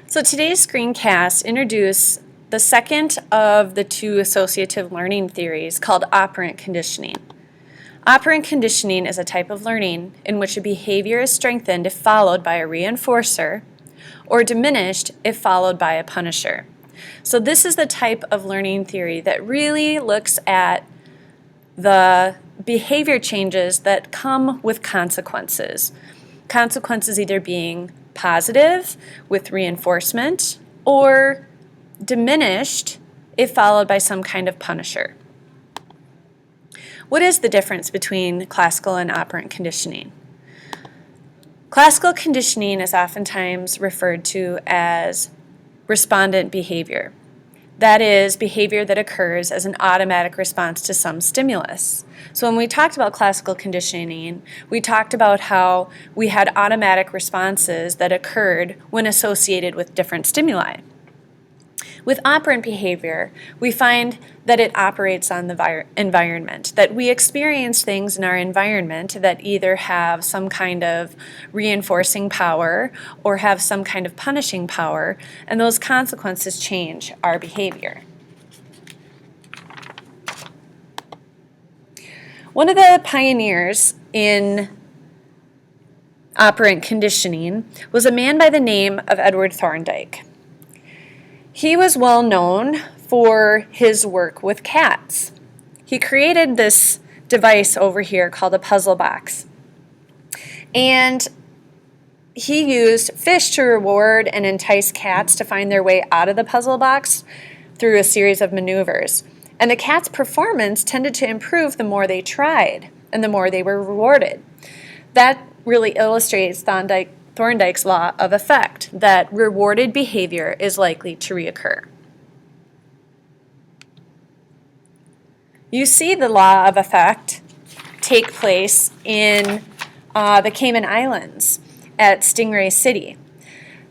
So today's screencast introduced the second of the two associative learning theories called operant conditioning. Operant conditioning is a type of learning in which a behavior is strengthened if followed by a reinforcer or diminished if followed by a punisher. So this is the type of learning theory that really looks at the behavior changes that come with consequences. Consequences either being positive with reinforcement or diminished if followed by some kind of punisher. What is the difference between classical and operant conditioning? Classical conditioning is oftentimes referred to as respondent behavior. That is behavior that occurs as an automatic response to some stimulus. So when we talked about classical conditioning, we talked about how we had automatic responses that occurred when associated with different stimuli. With operant behavior, we find that it operates on the environment, that we experience things in our environment that either have some kind of reinforcing power or have some kind of punishing power, and those consequences change our behavior. One of the pioneers in operant conditioning was a man by the name of Edward Thorndike. He was well known for his work with cats. He created this device over here called a puzzle box. And he used fish to reward and entice cats to find their way out of the puzzle box through a series of maneuvers. And the cats' performance tended to improve the more they tried and the more they were rewarded. That really illustrates Thorndike's law of effect, that rewarded behavior is likely to reoccur. You see the law of effect take place in the Cayman Islands at Stingray City.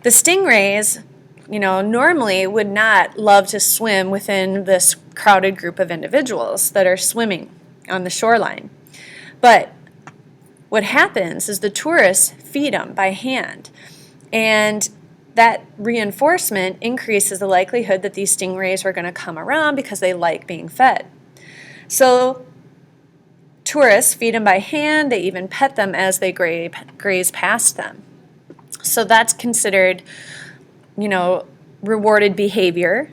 The stingrays, normally would not love to swim within this crowded group of individuals that are swimming on the shoreline. But what happens is the tourists feed them by hand, and that reinforcement increases the likelihood that these stingrays are going to come around because they like being fed. So tourists feed them by hand, they even pet them as they graze past them. So that's considered, rewarded behavior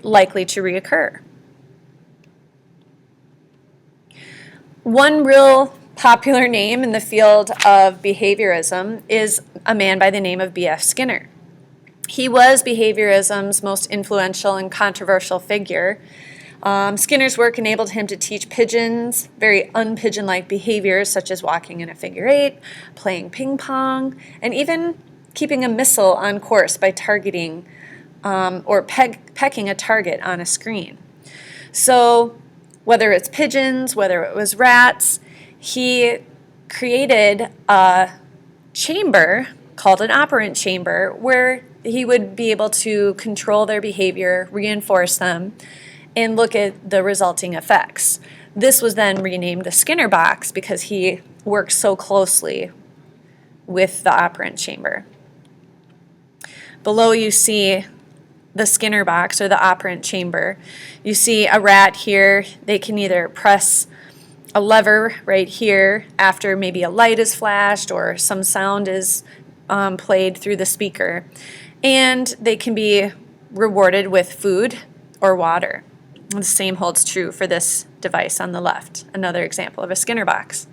likely to reoccur. One real popular name in the field of behaviorism is a man by the name of B.F. Skinner. He was behaviorism's most influential and controversial figure. Skinner's work enabled him to teach pigeons very unpigeon-like behaviors such as walking in a figure eight, playing ping pong, and even keeping a missile on course by targeting or pecking a target on a screen. So whether it's pigeons, whether it was rats, he created a chamber called an operant chamber where he would be able to control their behavior, reinforce them, and look at the resulting effects. This was then renamed the Skinner box because he worked so closely with the operant chamber. Below you see the Skinner box or the operant chamber. You see a rat here. They can either press a lever right here after maybe a light is flashed or some sound is played through the speaker, and they can be rewarded with food or water. The same holds true for this device on the left, another example of a Skinner box.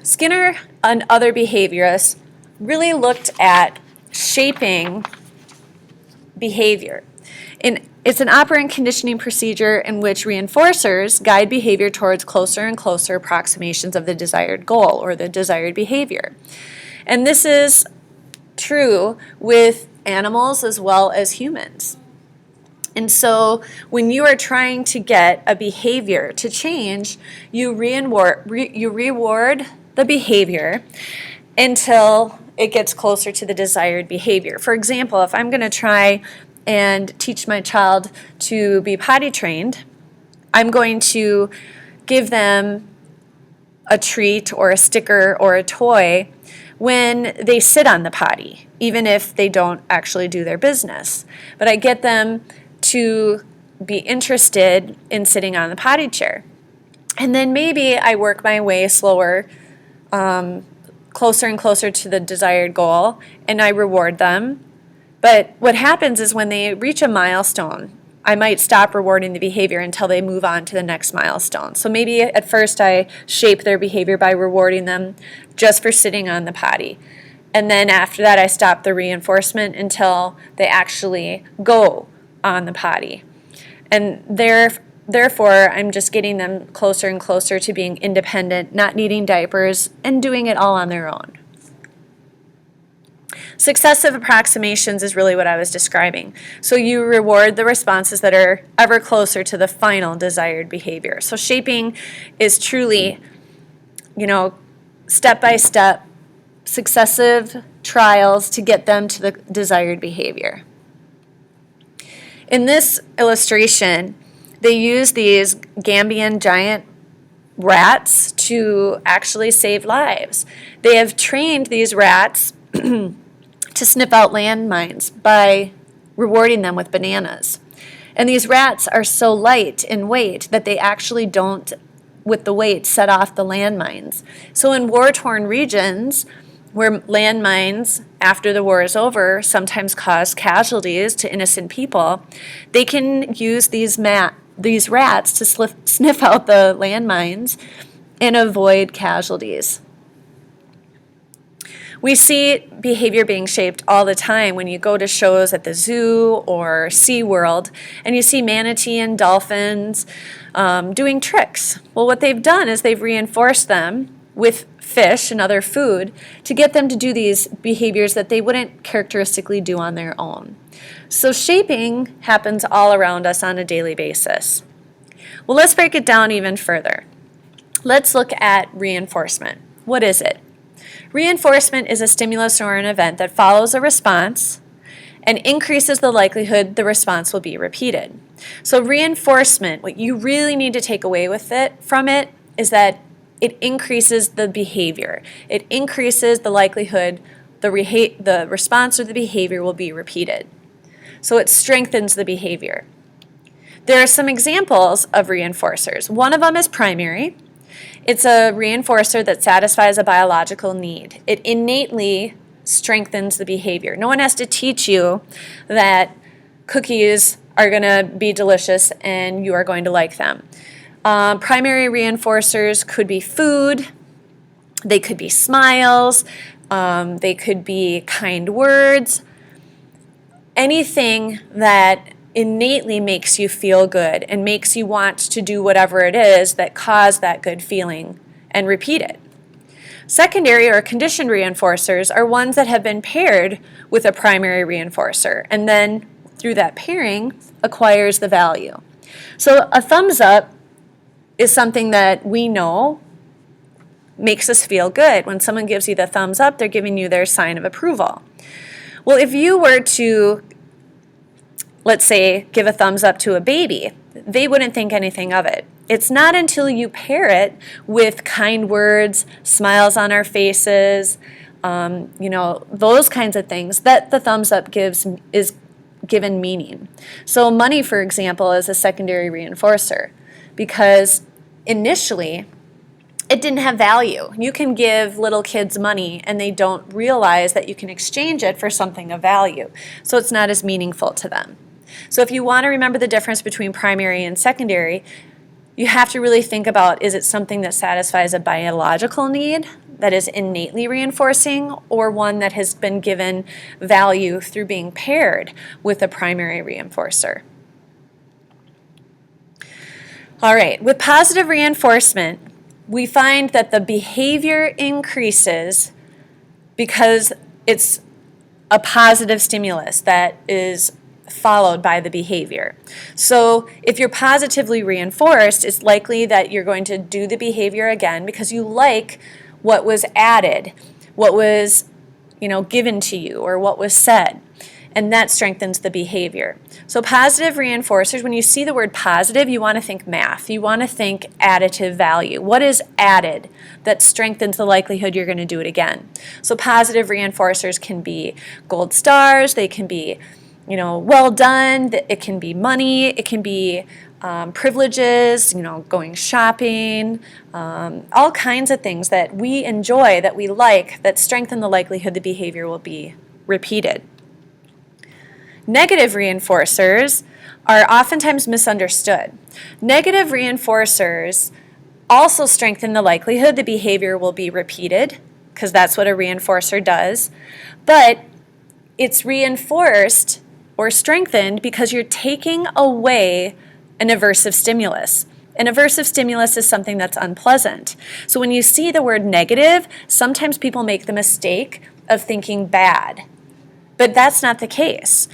Skinner and other behaviorists really looked at shaping behavior. It's an operant conditioning procedure in which reinforcers guide behavior towards closer and closer approximations of the desired goal or the desired behavior. And this is true with animals as well as humans. And so when you are trying to get a behavior to change, you reward the behavior until it gets closer to the desired behavior. For example, if I'm going to try and teach my child to be potty trained, I'm going to give them a treat or a sticker or a toy when they sit on the potty, even if they don't actually do their business. But I get them to be interested in sitting on the potty chair. And then maybe I work my way slower, closer and closer to the desired goal, and I reward them. But what happens is when they reach a milestone, I might stop rewarding the behavior until they move on to the next milestone. So maybe at first I shape their behavior by rewarding them just for sitting on the potty. And then after that I stop the reinforcement until they actually go on the potty. And therefore, I'm just getting them closer and closer to being independent, not needing diapers, and doing it all on their own. Successive approximations is really what I was describing. So you reward the responses that are ever closer to the final desired behavior. So shaping is truly, step-by-step, successive trials to get them to the desired behavior. In this illustration, they use these Gambian giant rats to actually save lives. They have trained these rats to sniff out landmines by rewarding them with bananas. And these rats are so light in weight that they actually don't, with the weight, set off the landmines. So in war-torn regions, where landmines, after the war is over, sometimes cause casualties to innocent people, they can use these rats to sniff out the landmines and avoid casualties. We see behavior being shaped all the time when you go to shows at the zoo or SeaWorld and you see manatee and dolphins doing tricks. Well, what they've done is they've reinforced them with fish and other food to get them to do these behaviors that they wouldn't characteristically do on their own. So shaping happens all around us on a daily basis. Well, let's break it down even further. Let's look at reinforcement. What is it? Reinforcement is a stimulus or an event that follows a response and increases the likelihood the response will be repeated. So reinforcement, what you really need to take away from it is that it increases the behavior. It increases the likelihood the response or the behavior will be repeated. So it strengthens the behavior. There are some examples of reinforcers. One of them is primary. It's a reinforcer that satisfies a biological need. It innately strengthens the behavior. No one has to teach you that cookies are going to be delicious and you are going to like them. Primary reinforcers could be food, they could be smiles, they could be kind words, anything that innately makes you feel good and makes you want to do whatever it is that caused that good feeling and repeat it. Secondary or conditioned reinforcers are ones that have been paired with a primary reinforcer and then through that pairing acquires the value. So a thumbs up is something that we know makes us feel good. When someone gives you the thumbs up, they're giving you their sign of approval. Well, if you were to, let's say, give a thumbs up to a baby, they wouldn't think anything of it. It's not until you pair it with kind words, smiles on our faces, those kinds of things that the thumbs up is given meaning. So money, for example, is a secondary reinforcer because initially it didn't have value. You can give little kids money and they don't realize that you can exchange it for something of value. So it's not as meaningful to them. So if you want to remember the difference between primary and secondary, you have to really think about, is it something that satisfies a biological need that is innately reinforcing or one that has been given value through being paired with a primary reinforcer? All right, with positive reinforcement, we find that the behavior increases because it's a positive stimulus that is followed by the behavior. So if you're positively reinforced, it's likely that you're going to do the behavior again because you like what was added, what was given to you or what was said. and that strengthens the behavior. So positive reinforcers, when you see the word positive, you want to think math. You want to think additive value. What is added that strengthens the likelihood you're going to do it again? So positive reinforcers can be gold stars, they can be, well done, it can be money, it can be privileges, going shopping, all kinds of things that we enjoy, that we like, that strengthen the likelihood the behavior will be repeated. Negative reinforcers are oftentimes misunderstood. Negative reinforcers also strengthen the likelihood the behavior will be repeated, because that's what a reinforcer does, but it's reinforced or strengthened because you're taking away an aversive stimulus. An aversive stimulus is something that's unpleasant. So when you see the word negative, sometimes people make the mistake of thinking bad, but that's not the case.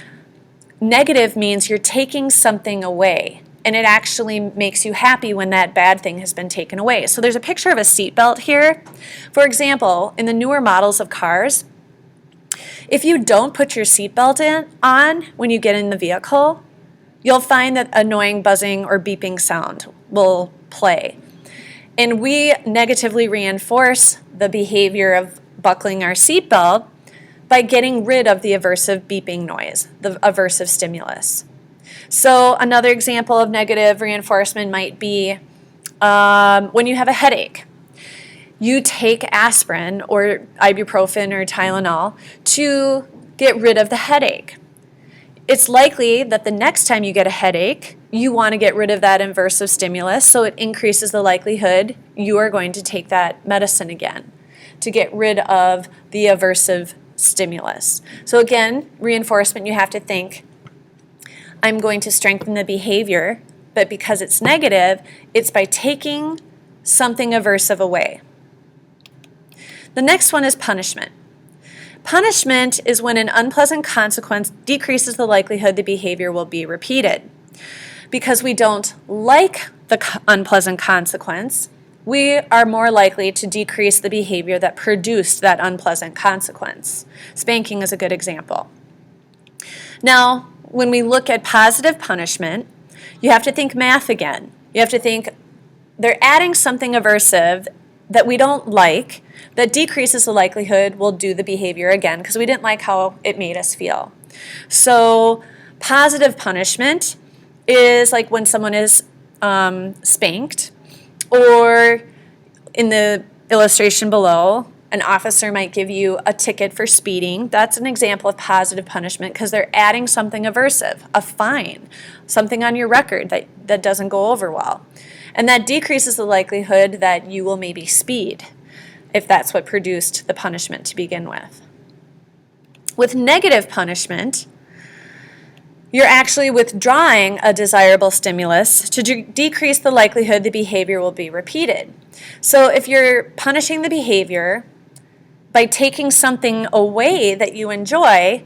Negative means you're taking something away, and it actually makes you happy when that bad thing has been taken away. So there's a picture of a seatbelt here. For example, in the newer models of cars, if you don't put your seatbelt on when you get in the vehicle, you'll find that annoying buzzing or beeping sound will play. And we negatively reinforce the behavior of buckling our seatbelt by getting rid of the aversive beeping noise, the aversive stimulus. So another example of negative reinforcement might be when you have a headache. You take aspirin or ibuprofen or Tylenol to get rid of the headache. It's likely that the next time you get a headache, you want to get rid of that aversive stimulus, so it increases the likelihood you are going to take that medicine again to get rid of the aversive stimulus. So again, reinforcement, you have to think, I'm going to strengthen the behavior, but because it's negative, it's by taking something aversive away. The next one is punishment. Punishment is when an unpleasant consequence decreases the likelihood the behavior will be repeated. Because we don't like the unpleasant consequence, we are more likely to decrease the behavior that produced that unpleasant consequence. Spanking is a good example. Now, when we look at positive punishment, you have to think math again. You have to think they're adding something aversive that we don't like, that decreases the likelihood we'll do the behavior again because we didn't like how it made us feel. So positive punishment is like when someone is spanked, or in the illustration below, an officer might give you a ticket for speeding. That's an example of positive punishment because they're adding something aversive, a fine, something on your record that doesn't go over well. And that decreases the likelihood that you will maybe speed, if that's what produced the punishment to begin with. With negative punishment, you're actually withdrawing a desirable stimulus to decrease the likelihood the behavior will be repeated. So if you're punishing the behavior by taking something away that you enjoy,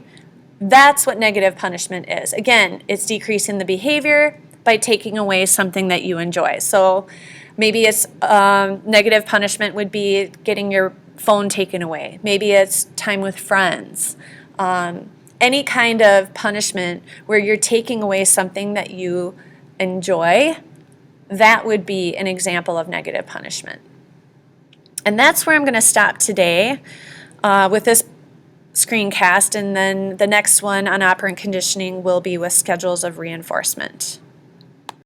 that's what negative punishment is. Again, it's decreasing the behavior by taking away something that you enjoy. So maybe it's negative punishment would be getting your phone taken away. Maybe it's time with friends. Any kind of punishment where you're taking away something that you enjoy, that would be an example of negative punishment. And that's where I'm going to stop today with this screencast, and then the next one on operant conditioning will be with schedules of reinforcement.